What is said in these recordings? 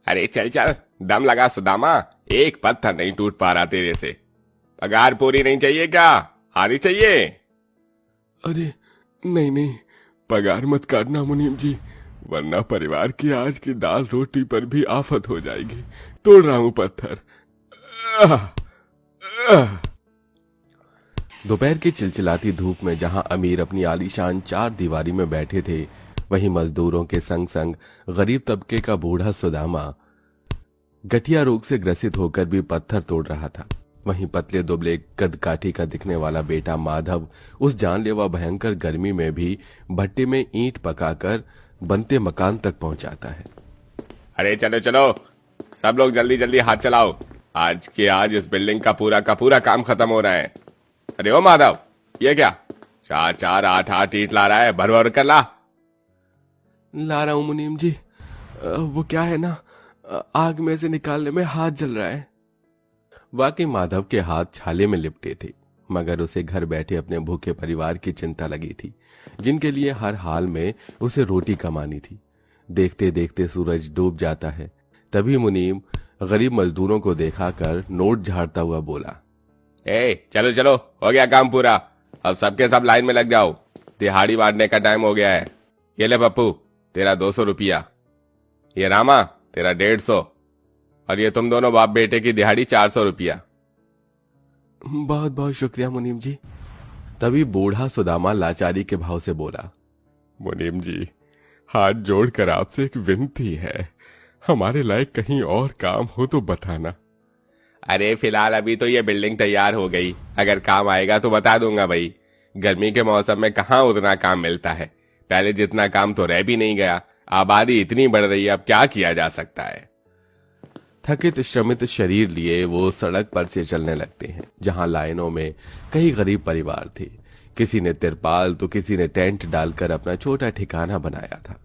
अरे चल चल, दम लगा सुदामा, एक पत्थर नहीं टूट पा रहा तेरे से। पगार पूरी नहीं चाहिए क्या? आधी चाहिए? अरे नहीं नहीं, पगार मत काटना मुनीम जी, वरना परिवार की आज की दाल रोटी पर भी आफत हो जाएगी। तोड़ रहा हूं पत्थर। दोपहर की चिलचिलाती धूप में जहां अमीर अपनी आलीशान चार दीवारी में बैठे थे, वहीं मजदूरों के संग संग गरीब तबके का बूढ़ा सुदामा गठिया रोग से ग्रसित होकर भी पत्थर तोड़ रहा था। वहीं पतले दुबले कद काठी का दिखने वाला बेटा माधव उस जानलेवा भयंकर गर्मी में भी भट्टे में ईंट पकाकर बनते मकान तक पहुंचाता है। अरे चलो चलो, सब लोग जल्दी जल्दी हाथ चलाओ, आज के आज इस बिल्डिंग का पूरा काम खत्म हो रहा है। अरे ओ माधव, ये क्या 4-4 8-8 ईंट ला रहा है? भर भर कर ला। ला रहा हूं मुनीम जी, वो क्या है ना, आग में से निकालने में हाथ जल रहा है। वाकई माधव के हाथ छाले में लिपटे थे, मगर उसे घर बैठे अपने भूखे परिवार की चिंता लगी थी, जिनके लिए हर हाल में उसे रोटी कमानी थी। देखते देखते सूरज डूब जाता है। तभी मुनीम गरीब मजदूरों को देखाकर नोट झाड़ता हुआ बोला, ए चलो चलो, हो गया काम पूरा, अब सबके सब लाइन में लग जाओ, दिहाड़ी बांटने का टाइम हो गया है। ये ले पप्पू, तेरा 200 रुपया, ये रामा तेरा 150, और ये तुम दोनों बाप बेटे की दिहाड़ी 400 रुपया। बहुत बहुत शुक्रिया मुनीम जी। तभी बूढ़ा सुदामा लाचारी के भाव से बोला, मुनीम जी, हाथ जोड़कर आपसे एक विनती है, हमारे लायक कहीं और काम हो तो बताना। अरे फिलहाल अभी तो ये बिल्डिंग तैयार हो गई, अगर काम आएगा तो बता दूंगा भाई। गर्मी के मौसम में कहाँ उतना काम मिलता है, पहले जितना काम तो रह भी नहीं गया, आबादी इतनी बढ़ रही है, अब क्या किया जा सकता है। थकित श्रमित शरीर लिए वो सड़क पर से चलने लगते हैं, जहां लाइनों में कई गरीब परिवार थे। किसी ने तिरपाल तो किसी ने टेंट डालकर अपना छोटा ठिकाना बनाया था।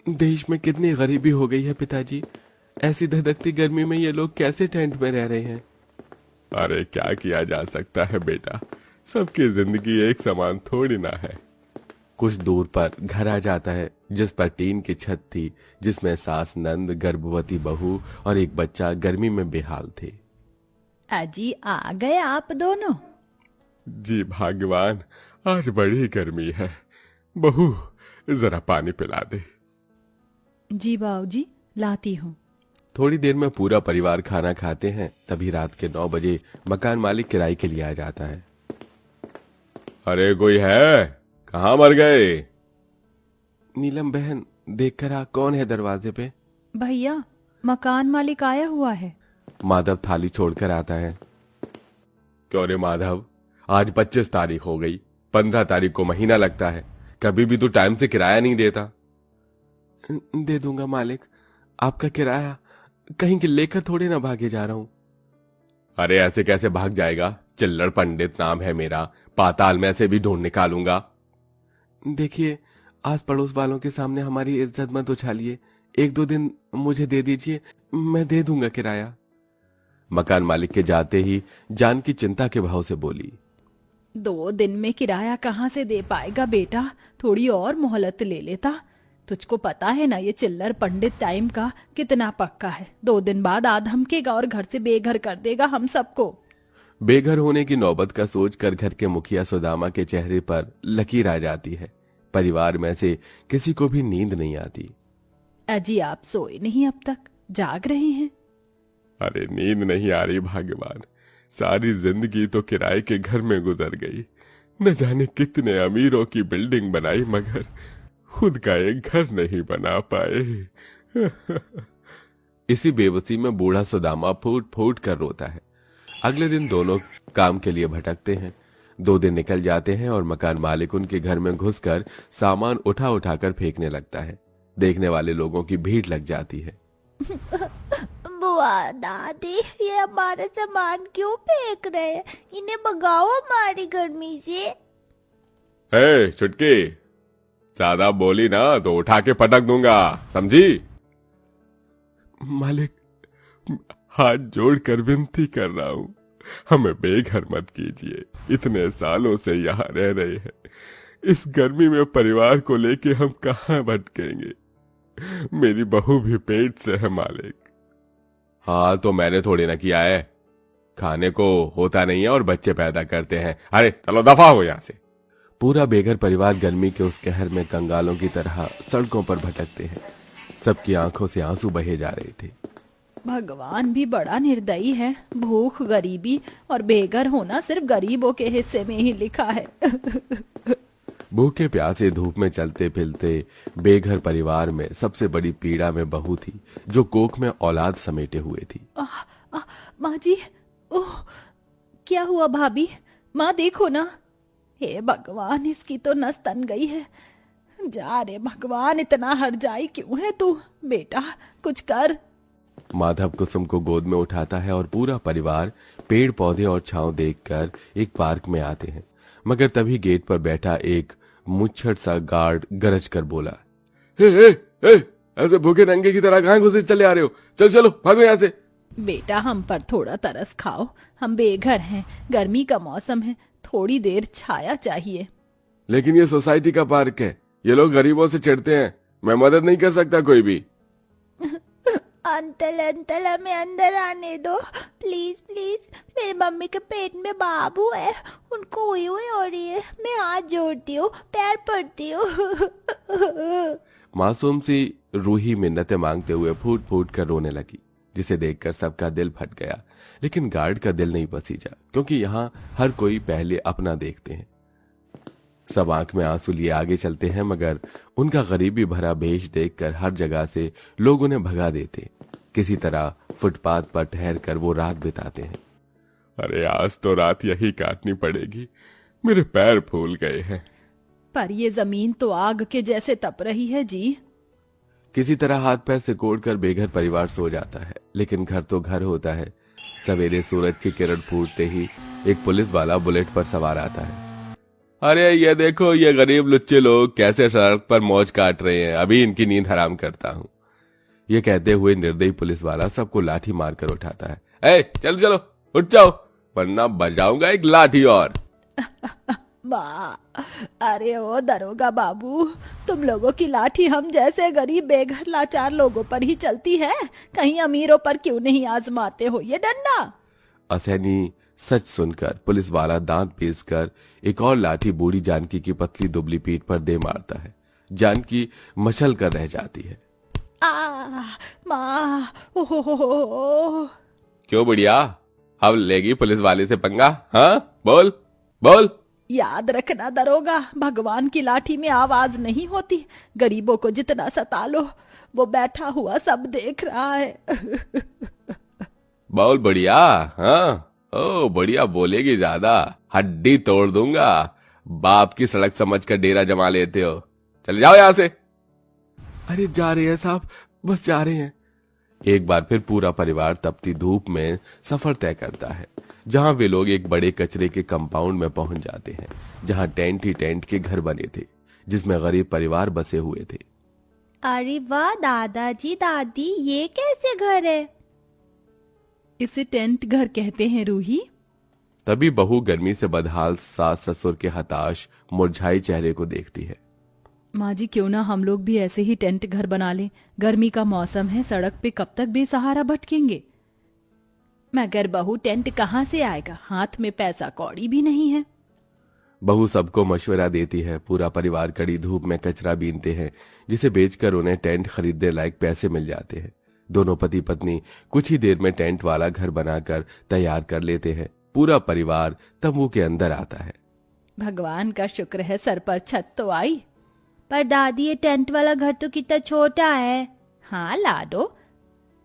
देश में कितनी गरीबी हो गई है पिताजी, ऐसी धधकती गर्मी में ये लोग कैसे टेंट में रह रहे हैं। अरे क्या किया जा सकता है बेटा, सबकी जिंदगी एक समान थोड़ी ना है। कुछ दूर पर घर आ जाता है, जिस पर टीन की छत थी, जिसमें सास नंद, गर्भवती बहू और एक बच्चा गर्मी में बेहाल थे। अजी आ गए आप दोनों? जी भाग्यवान, आज बड़ी गर्मी है, बहू जरा पानी पिला दे। जी बाबूजी, लाती हूँ। थोड़ी देर में पूरा परिवार खाना खाते हैं। तभी रात के 9 बजे मकान मालिक किराए के लिए आ जाता है। अरे कोई है? कहाँ मर गए? नीलम बहन, देख कर आ, कौन है दरवाजे पे? भैया, मकान मालिक आया हुआ है। माधव थाली छोड़कर आता है। क्यों रे माधव, आज 25 तारीख हो गई, 15 तारीख को महीना लगता है, कभी भी तू टाइम से किराया नहीं देता। दे दूंगा मालिक, आपका किराया कहीं के लेकर थोड़े ना भागे जा रहा हूं। अरे ऐसे कैसे भाग जाएगा, चिल्लड़ पंडित नाम है मेरा, पाताल में से भी ढूंढ निकालूंगा। देखिए, आस पड़ोस वालों के सामने हमारी इज्जत मत उछालिए, 1-2 दिन मुझे दे दीजिए, मैं दे दूंगा किराया। मकान मालिक के जाते ही जान की चिंता के भाव से बोली, 2 दिन में किराया कहाँ से दे पाएगा बेटा, थोड़ी और मोहलत ले लेता। तुझको पता है ना ये चिल्लर पंडित टाइम का कितना पक्का है, 2 दिन बाद आ धमकेगा और घर से बेघर कर देगा हम सबको। बेघर होने की नौबत का सोचकर घर के मुखिया सुदामा के चेहरे पर लकीर आ जाती है। परिवार में से किसी को भी नींद नहीं आती। अजी आप सोए नहीं अब तक, जाग रहे हैं? अरे नींद नहीं आ रही भाग्यवान, सारी जिंदगी तो किराए के घर में गुजर गई, न जाने कितने अमीरों की बिल्डिंग बनाई, मगर खुद का एक घर नहीं बना पाए। इसी बेबसी में बूढ़ा सुदामा फूट फूट कर रोता है। अगले दिन दोनों काम के लिए भटकते हैं। 2 दिन निकल जाते हैं और मकान मालिक उनके घर में घुसकर सामान उठा उठाकर फेंकने लगता है। देखने वाले लोगों की भीड़ लग जाती है। बुआ दादी, ये हमारा सामान क्यों फेंक रहे हैं, इन्हें भगाओ हमारी गर्मी से। हे छुटकी, ज्यादा बोली ना तो उठा के पटक दूंगा, समझी? मालिक, हाथ जोड़कर विनती कर रहा हूँ, हमें बेघर मत कीजिए, इतने सालों से यहाँ रह रहे हैं, इस गर्मी में परिवार को लेके हम कहाँ भटकेंगे। मेरी बहू भी पेट से है मालिक। हाँ तो मैंने थोड़ी ना किया है, खाने को होता नहीं है और बच्चे पैदा करते हैं। अरे चलो दफा हो यहां से। पूरा बेघर परिवार गर्मी के उस कहर में कंगालों की तरह सड़कों पर भटकते हैं। सबकी आंखों से आंसू बहे जा रहे थे। भगवान भी बड़ा निर्दयी है। भूख, गरीबी और बेघर होना सिर्फ गरीबों के हिस्से में ही लिखा है। भूखे प्यासे धूप में चलते फिरते बेघर परिवार में सबसे बड़ी पीड़ा में बहू थी, जो कोख में औलाद समेटे हुए थी। माँ जी, ओह क्या हुआ भाभी? माँ देखो ना। हे भगवान, इसकी तो नस तन गई है। जा रे भगवान, इतना हरजाई क्यों है तू? बेटा कुछ कर। माधव कुसुम को गोद में उठाता है और पूरा परिवार पेड़ पौधे और छांव देखकर एक पार्क में आते हैं। मगर तभी गेट पर बैठा एक मुच्छड़ सा गार्ड गरज कर बोला, हे हे हे, ऐसे भूखे नंगे की तरह कहां घुसे चले आ रहे हो? चल चलो भागो यहाँ से। बेटा हम पर थोड़ा तरस खाओ, हम बेघर हैं, गर्मी का मौसम है, थोड़ी देर छाया चाहिए। लेकिन ये सोसाइटी का पार्क है, ये लोग गरीबों से चिढ़ते हैं, मैं मदद नहीं कर सकता कोई भी। अंकल अंकल हमें अंदर आने दो प्लीज प्लीज। मेरी मम्मी के पेट में बाबू है, उनको हुई हुई हो रही है। मैं हाथ जोड़ती हूँ, पैर पड़ती हूँ। मासूम सी रूही मिन्नतें मांगते हुए फूट फूट कर रोने लगी, जिसे देखकर सबका दिल फट गया। लेकिन गार्ड का दिल नहीं पसीजा, क्योंकि यहाँ हर कोई पहले अपना देखते हैं। सब आंख में आंसू लिए आगे चलते हैं, मगर उनका गरीबी भरा भेष देखकर हर जगह से लोग उन्हें भगा देते। किसी तरह फुटपाथ पर ठहर कर वो रात बिताते हैं। अरे आज तो रात यही काटनी पड़ेगी, मेरे पैर फूल गए हैं। पर ये जमीन तो आग के जैसे तप रही है जी। किसी तरह हाथ पैर सिकोड़कर बेघर परिवार सो जाता है, लेकिन घर तो घर होता है। सवेरे सूरज की किरण फूटते ही एक पुलिस वाला बुलेट पर सवार आता है। अरे ये देखो, ये गरीब लुच्चे लोग कैसे सड़क पर मौज काट रहे हैं, अभी इनकी नींद हराम करता हूँ। ये कहते हुए निर्दयी पुलिस वाला सबको लाठी मारकर उठाता है। ए चलो चलो उठ जाओ, वरना बजाऊंगा एक लाठी और। वाह, अरे ओ दरोगा बाबू, तुम लोगों की लाठी हम जैसे गरीब बेघर लाचार लोगों पर ही चलती है, कहीं अमीरों पर क्यों नहीं आजमाते हो ये डंडा? असहनी सच सुनकर पुलिस वाला दांत पीसकर एक और लाठी बूढ़ी जानकी की पतली दुबली पीठ पर दे मारता है। जानकी मचल कर रह जाती है। माँ, ओहो। क्यों बुढ़िया, अब लेगी पुलिस वाले से पंगा? हाँ बोल बोल। याद रखना दरोगा, भगवान की लाठी में आवाज नहीं होती। गरीबों को जितना सता लो, वो बैठा हुआ सब देख रहा है। बोल बढ़िया। हाँ ओ बढ़िया, बोलेगी ज्यादा हड्डी तोड़ दूंगा। बाप की सड़क समझकर डेरा जमा लेते हो, चले जाओ यहां से। अरे जा रहे हैं साहब, बस जा रहे हैं। एक बार फिर पूरा परिवार तपती धूप में सफर तय करता है, जहां वे लोग एक बड़े कचरे के कंपाउंड में पहुंच जाते हैं, जहां टेंट ही टेंट के घर बने थे, जिसमें गरीब परिवार बसे हुए थे। अरे वाह दादाजी दादी, ये कैसे घर है? इसे टेंट घर कहते हैं रूही। तभी बहू गर्मी से बदहाल सास ससुर के हताश मुरझाए चेहरे को देखती है। माँ जी क्यों ना हम लोग भी ऐसे ही टेंट घर बना लें, गर्मी का मौसम है, सड़क पे कब तक बेसहारा भटकेंगे। मगर बहू टेंट कहाँ से आएगा, हाथ में पैसा कौड़ी भी नहीं है। बहू सबको मशवरा देती है। पूरा परिवार कड़ी धूप में कचरा बीनते हैं, जिसे बेचकर उन्हें टेंट खरीदने लायक पैसे मिल जाते हैं। दोनों पति पत्नी कुछ ही देर में टेंट वाला घर बनाकर तैयार कर लेते हैं। पूरा परिवार तंबू के अंदर आता है। भगवान का शुक्र है सर पर छत तो आई। पर दादी ये टेंट वाला घर तो कितना छोटा है। हाँ लाडो,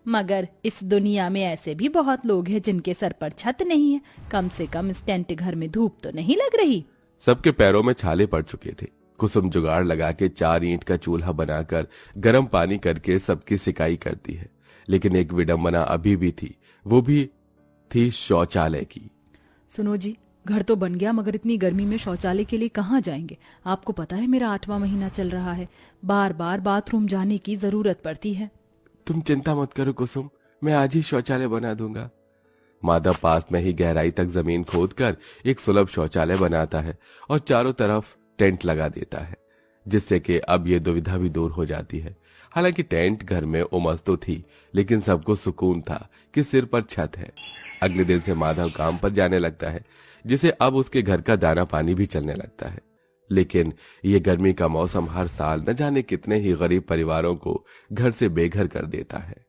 मगर इस दुनिया में ऐसे भी बहुत लोग हैं जिनके सर पर छत नहीं है। कम से कम इस टेंट घर में धूप तो नहीं लग रही। सबके पैरों में छाले पड़ चुके थे। कुसुम जुगाड़ लगा के 4 ईंट का चूल्हा बनाकर गर्म पानी करके सबकी सिकाई करती है। लेकिन एक विडंबना अभी भी थी, वो भी थी शौचालय की। सुनो जी, घर तो बन गया, मगर इतनी गर्मी में शौचालय के लिए कहाँ जाएंगे? आपको पता है मेरा 8वां महीना चल रहा है, बार बार बाथरूम जाने की जरूरत पड़ती है। तुम चिंता मत करो कुसुम, मैं आज ही शौचालय बना दूंगा। माधव पास में ही गहराई तक जमीन खोदकर एक सुलभ शौचालय बनाता है और चारों तरफ टेंट लगा देता है, जिससे कि अब ये दुविधा भी दूर हो जाती है। हालांकि टेंट घर में उमस तो थी, लेकिन सबको सुकून था कि सिर पर छत है। अगले दिन से माधव काम पर जाने लगता है, जिसे अब उसके घर का दाना पानी भी चलने लगता है। लेकिन ये गर्मी का मौसम हर साल न जाने कितने ही गरीब परिवारों को घर से बेघर कर देता है।